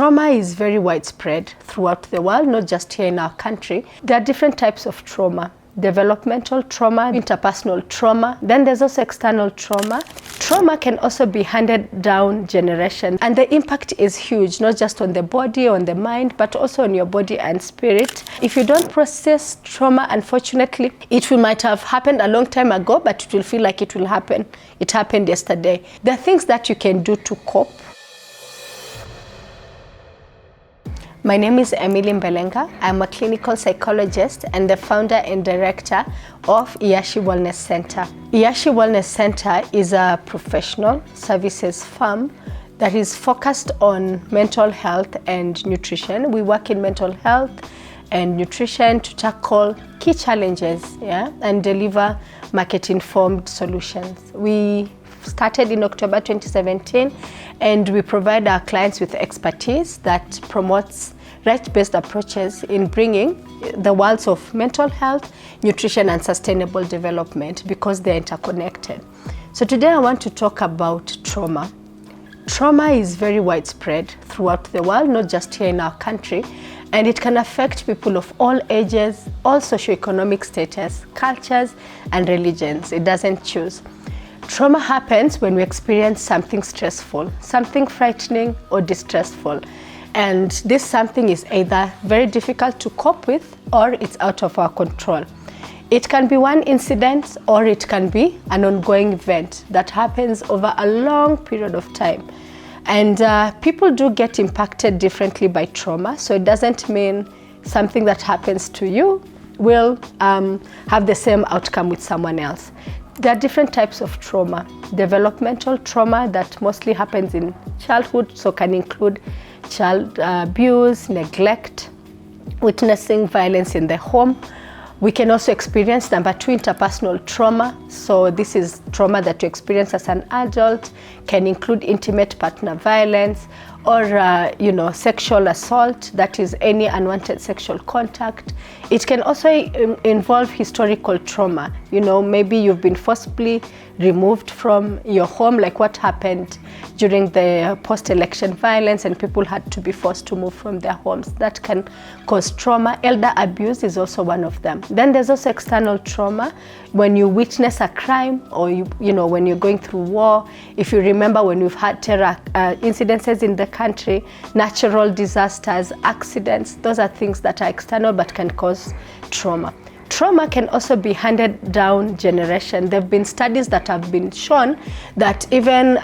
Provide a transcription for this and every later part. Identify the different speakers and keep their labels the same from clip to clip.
Speaker 1: Trauma is very widespread throughout the world, not just here in our country. There are different types of trauma. Developmental trauma, interpersonal trauma, then there's also external trauma. Trauma can also be handed down generation, and the impact is huge, not just on the body, on the mind, but also on your body and spirit. If you don't process trauma, unfortunately, might have happened a long time ago, but it will feel like it will happen. It happened yesterday. There are things that you can do to cope. My name is Emily Mbelenga. I'm a clinical psychologist and the founder and director of Iyashi Wellness Center. Iyashi Wellness Center is a professional services firm that is focused on mental health and nutrition. We work in mental health and nutrition to tackle key challenges, and deliver market-informed solutions. We started in October 2017, and we provide our clients with expertise that promotes right-based approaches in bringing the worlds of mental health, nutrition, and sustainable development, because they're interconnected. So today I want to talk about trauma. Trauma is very widespread throughout the world, not just here in our country, and it can affect people of all ages, all socioeconomic status, cultures, and religions. It doesn't choose. Trauma happens when we experience something stressful, something frightening or distressful. And this something is either very difficult to cope with or it's out of our control. It can be one incident or it can be an ongoing event that happens over a long period of time. And people do get impacted differently by trauma, so it doesn't mean something that happens to you will have the same outcome with someone else. There are different types of trauma. Developmental trauma that mostly happens in childhood, so can include child abuse, neglect, witnessing violence in the home. We can also experience number 2, interpersonal trauma. So this is trauma that you experience as an adult, can include intimate partner violence or sexual assault, that is any unwanted sexual contact. It can also involve historical trauma. Maybe you've been forcibly removed from your home, like what happened during the post-election violence, and people had to be forced to move from their homes. That can cause trauma. Elder abuse is also one of them. Then there's also external trauma, when you witness a crime, or when you're going through war. If you remember, when we've had terror incidences in the country, natural disasters, accidents, those are things that are external but can cause trauma. Trauma can also be handed down generation. There have been studies that have been shown that even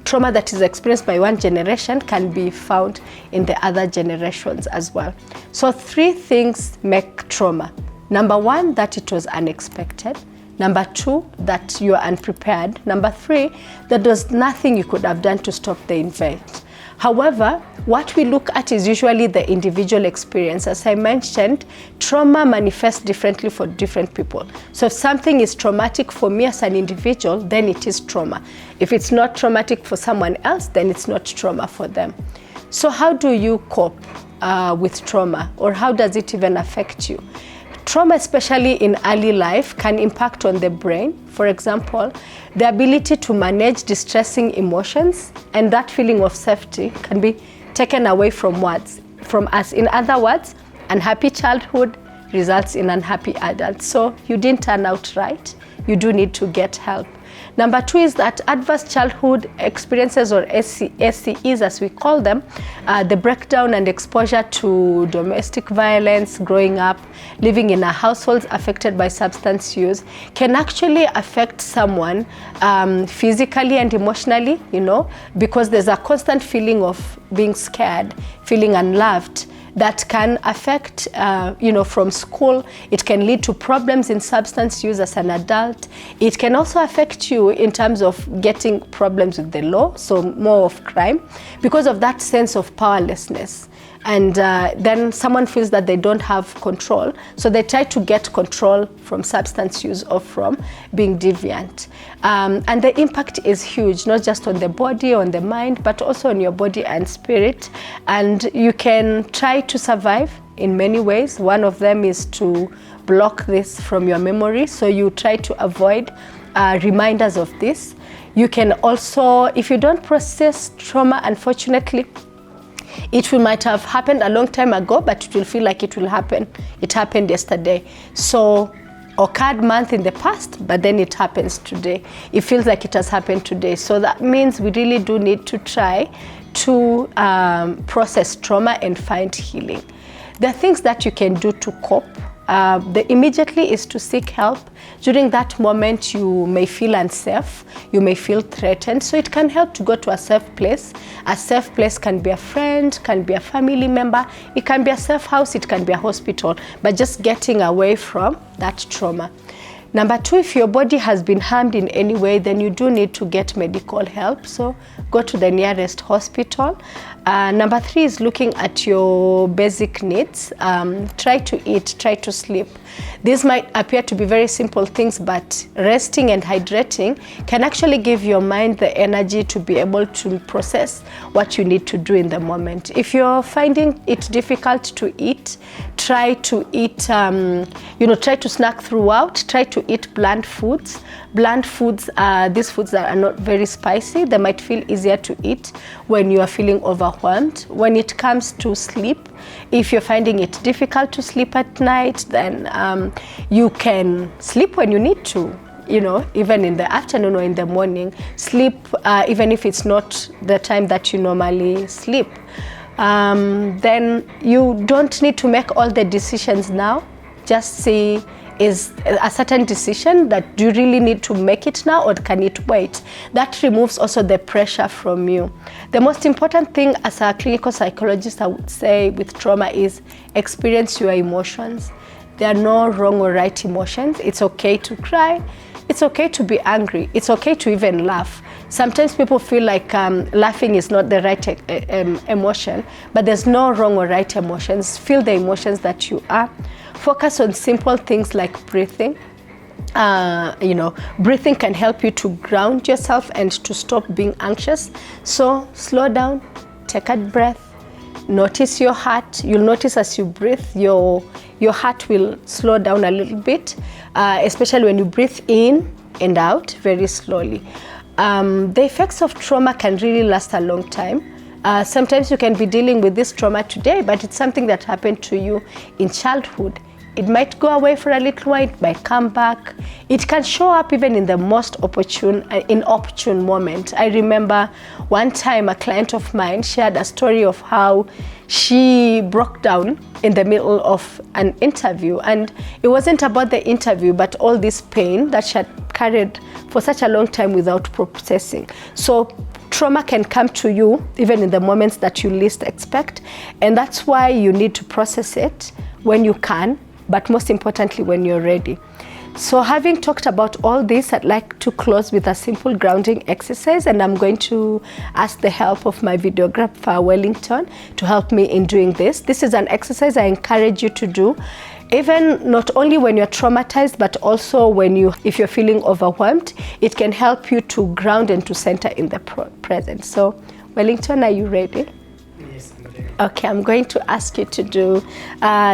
Speaker 1: trauma that is experienced by one generation can be found in the other generations as well. So 3 things make trauma. Number 1, that it was unexpected. Number 2, that you are unprepared. Number 3, that there's nothing you could have done to stop the event. However, what we look at is usually the individual experience. As I mentioned, trauma manifests differently for different people. So if something is traumatic for me as an individual, then it is trauma. If it's not traumatic for someone else, then it's not trauma for them. So how do you cope with trauma, or how does it even affect you? Trauma, especially in early life, can impact on the brain. For example, the ability to manage distressing emotions, and that feeling of safety can be taken away from us. In other words, unhappy childhood results in unhappy adults. So you didn't turn out right. You do need to get help. Number 2 is that adverse childhood experiences, or SCEs as we call them, the breakdown and exposure to domestic violence, growing up, living in a household affected by substance use, can actually affect someone physically and emotionally, because there's a constant feeling of being scared, feeling unloved, that can affect, from school. It can lead to problems in substance use as an adult. It can also affect you in terms of getting problems with the law, so more of crime, because of that sense of powerlessness. And then someone feels that they don't have control, so they try to get control from substance use or from being deviant. And the impact is huge, not just on the body, on the mind, but also on your body and spirit. And you can try to survive in many ways. One of them is to block this from your memory, so you try to avoid reminders of this. You can also, if you don't process trauma, unfortunately, might have happened a long time ago, but it will feel like it happened yesterday. So occurred month in the past, but then it happens today. It feels like it has happened today. So that means we really do need to try to process trauma and find healing. There are things that you can do to cope. The immediately is to seek help. During that moment, you may feel unsafe, you may feel threatened, so it can help to go to a safe place. A safe place can be a friend, can be a family member, it can be a safe house, it can be a hospital, but just getting away from that trauma. Number 2, if your body has been harmed in any way, then you do need to get medical help. So go to the nearest hospital. Number 3 is looking at your basic needs. Try to eat, try to sleep. These might appear to be very simple things, but resting and hydrating can actually give your mind the energy to be able to process what you need to do in the moment. If you're finding it difficult to eat, try to eat, try to snack throughout, try to eat bland foods. Bland foods are these foods that are not very spicy. They might feel easier to eat when you are feeling overwhelmed. When it comes to sleep, if you're finding it difficult to sleep at night, then you can sleep when you need to, even in the afternoon or in the morning. Sleep even if it's not the time that you normally sleep. Then you don't need to make all the decisions now. Just see, is a certain decision that do you really need to make it now, or can it wait? That removes also the pressure from you. The most important thing as a clinical psychologist, I would say, with trauma is experience your emotions. There are no wrong or right emotions. It's okay to cry. It's okay to be angry. It's okay to even laugh. Sometimes people feel like laughing is not the right emotion, but there's no wrong or right emotions. Feel the emotions that you are. Focus on simple things like breathing. Breathing can help you to ground yourself and to stop being anxious. So slow down, take a breath, notice your heart. You'll notice as you breathe, your heart will slow down a little bit, especially when you breathe in and out very slowly. The effects of trauma can really last a long time. Sometimes you can be dealing with this trauma today, but it's something that happened to you in childhood. It might go away for a little while, it might come back. It can show up even in the most inopportune moment. I remember one time a client of mine shared a story of how she broke down in the middle of an interview. And it wasn't about the interview, but all this pain that she had carried for such a long time without processing. So trauma can come to you even in the moments that you least expect. And that's why you need to process it when you can, but most importantly, when you're ready. So having talked about all this, I'd like to close with a simple grounding exercise, and I'm going to ask the help of my videographer, Wellington, to help me in doing this. This is an exercise I encourage you to do, even not only when you're traumatized, but also if you're feeling overwhelmed. It can help you to ground and to center in the present. So, Wellington, are you ready? Okay, I'm going to ask you to do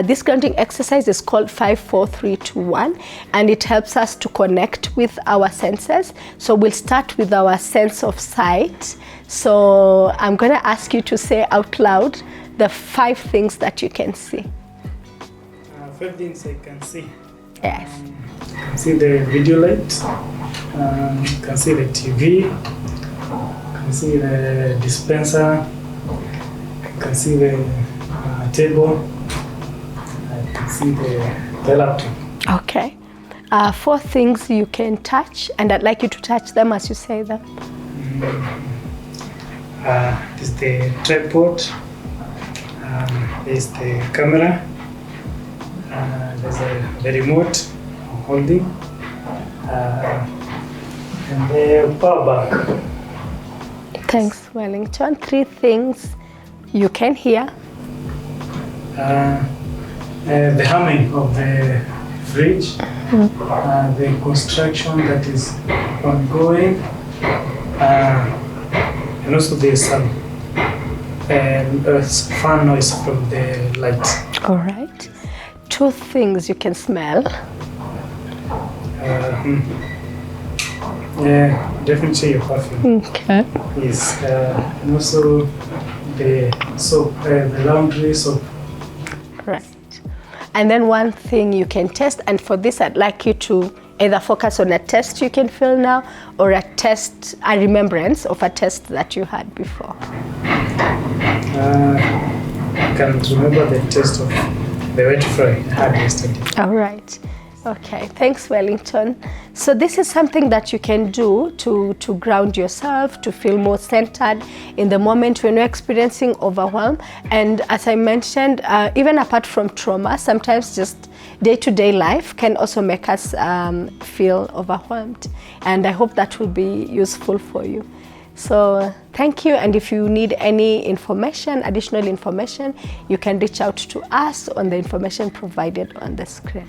Speaker 1: this grounding exercise is called 5, 4, 3, 2, 1, and it helps us to connect with our senses. So we'll start with our sense of sight. So I'm going to ask you to say out loud the 5 things that you can see.
Speaker 2: 5 things I can see.
Speaker 1: Yes.
Speaker 2: I can see the video light, can see the TV, can see the dispenser, can see the table, I can see the laptop.
Speaker 1: Okay. 4 things you can touch, and I'd like you to touch them as you say them.
Speaker 2: There's the tripod, there's the camera, there's the remote I'm holding, and the power bank.
Speaker 1: Thanks, Wellington. 3 things you can hear.
Speaker 2: The humming of the fridge, the construction that is ongoing, and also there's some fan noise from the lights.
Speaker 1: All right. 2 things you can smell.
Speaker 2: Yeah, definitely a perfume.
Speaker 1: Okay.
Speaker 2: Yes, and also the laundry soap.
Speaker 1: Right. And then one thing you can test, and for this I'd like you to either focus on a test you can feel now or a remembrance of a test that you had before.
Speaker 2: I can remember the taste of the wet fry I had yesterday.
Speaker 1: All right. Okay, thanks, Wellington. So this is something that you can do to ground yourself, to feel more centered in the moment when you're experiencing overwhelm. And as I mentioned, even apart from trauma, sometimes just day-to-day life can also make us feel overwhelmed. And I hope that will be useful for you. So thank you, and if you need any information, additional information, you can reach out to us on the information provided on the screen.